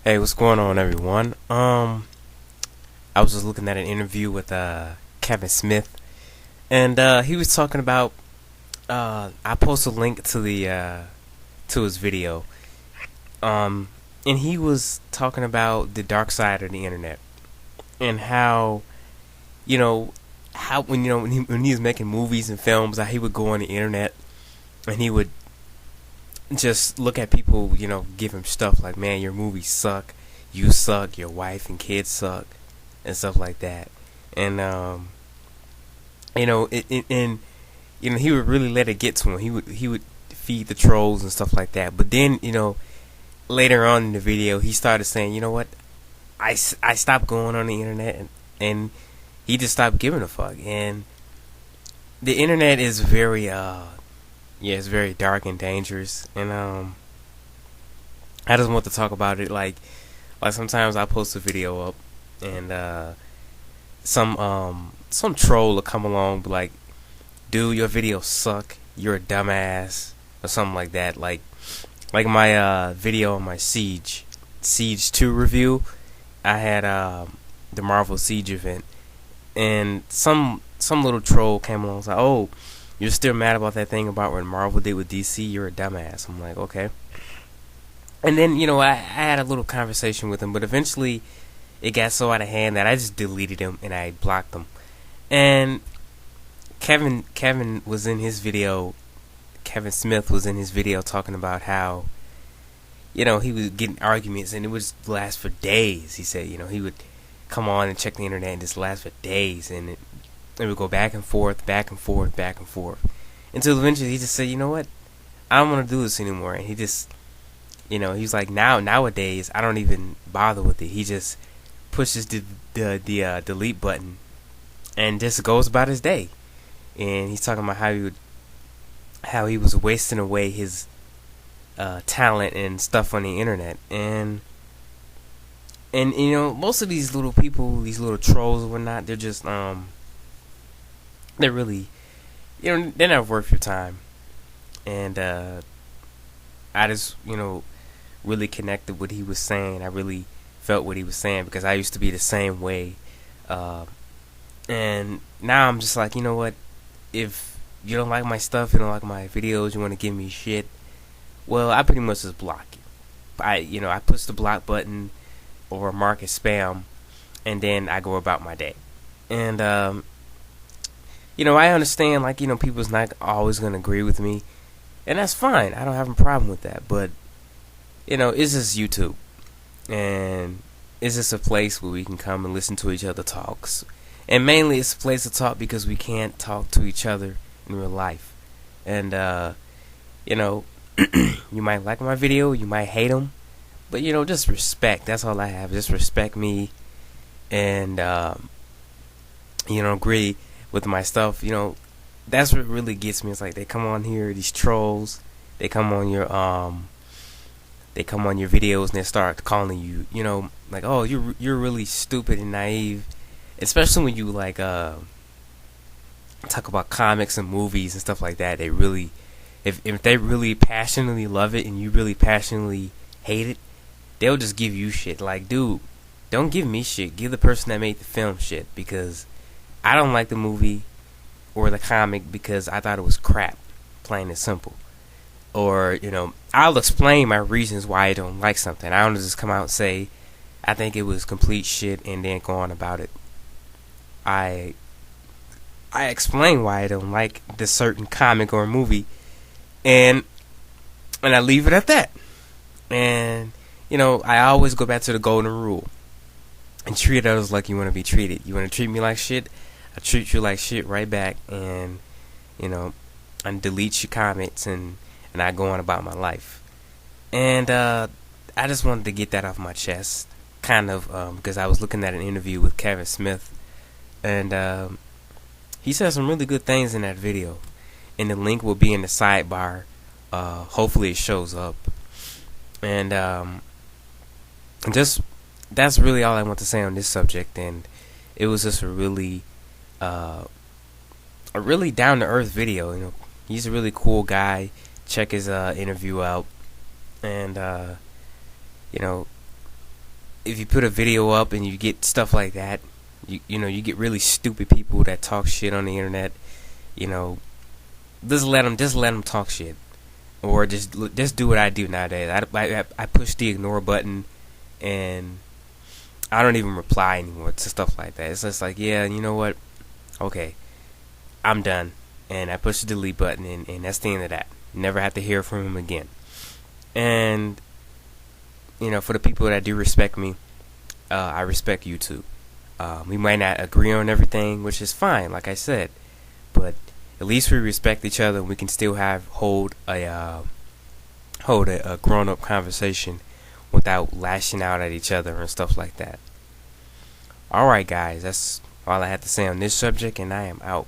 Hey, what's going on, everyone? I was just looking at an interview with Kevin Smith, and he was talking about. I posted a link to the to his video. Um, and he was talking about the dark side of the internet and how you know how when he was making movies and films, how he would go on the internet and he would just look at people, give him stuff like, "Man, your movies suck. You suck. Your wife and kids suck." And stuff like that. And and he would really let it get to him. He would feed the trolls and stuff like that. But then later on in the video, he started saying, "You know what? I stopped going on the internet," and he just stopped giving a fuck. And the internet is very it's very dark and dangerous. And I just want to talk about it. Like sometimes I post a video up and some troll will come along and be like, "Dude, your videos suck. You're a dumbass," or something like that. Like my video on my Siege 2 review. I had the Marvel Siege event, and some little troll came along and was like, "Oh, you're still mad about that thing about what Marvel did with DC? You're a dumbass." I'm like, "Okay." And then I had a little conversation with him, but eventually it got so out of hand that I just deleted him and I blocked him. And Kevin was in his video. Kevin Smith was in his video talking about how he was getting arguments and it would just last for days. He said he would come on and check the internet and just last for days, and it would go back and forth, back and forth, back and forth, until eventually he just said, "You know what? I don't want to do this anymore." And he just he's like, nowadays I don't even bother with it. He just pushes the delete button and just goes about his day. And he's talking about how he was wasting away his talent and stuff on the internet. And most of these little people, these little trolls or whatnot, they're just they're really they're not worth your time. And I just really connected with what he was saying. I really felt what he was saying because I used to be the same way. And now I'm just like, you know what? If you don't like my stuff, you don't like my videos, you want to give me shit, well, I pretty much just block you. I push the block button or mark as spam, and then I go about my day. And I understand, like, people's not always gonna agree with me, and that's fine. I don't have a problem with that. But it's just YouTube, and it's just a place where we can come and listen to each other talks. And mainly, it's a place to talk because we can't talk to each other in real life. And you might like my video, you might hate them, but just respect. That's all I have. Just respect me, and agree with my stuff. That's what really gets me. It's like they come on here, these trolls. They come on your videos and they start calling you, like, "Oh, you're really stupid and naive," especially when you like talk about comics and movies and stuff like that. They really, if they really passionately love it and you really passionately hate it, they'll just give you shit. Like, dude, don't give me shit. Give the person that made the film shit, because I don't like the movie or the comic because I thought it was crap, plain and simple. Or I'll explain my reasons why I don't like something. I don't just come out and say I think it was complete shit and then go on about it. I explain why I don't like this certain comic or movie, and I leave it at that. And I always go back to the golden rule and treat others like you want to be treated. You want to treat me like shit, I treat you like shit right back, and I delete your comments and I go on about my life. And I just wanted to get that off my chest, kind of, because I was looking at an interview with Kevin Smith, and he said some really good things in that video. And the link will be in the sidebar. Hopefully it shows up. And just that's really all I want to say on this subject. And it was just a really down to earth video. He's a really cool guy. Check his interview out, and if you put a video up and you get stuff like that, you know, you get really stupid people that talk shit on the internet. You know, just let them talk shit, or just do what I do nowadays. I push the ignore button, and I don't even reply anymore to stuff like that. It's just like, yeah, you know what? Okay, I'm done, and I push the delete button, and that's the end of that. Never have to hear from him again. And you know, for the people that do respect me, I respect you too. We might not agree on everything, which is fine, like I said, but at least we respect each other, and we can still hold a grown up conversation without lashing out at each other and stuff like that. Alright guys, that's all I had to say on this subject, and I am out.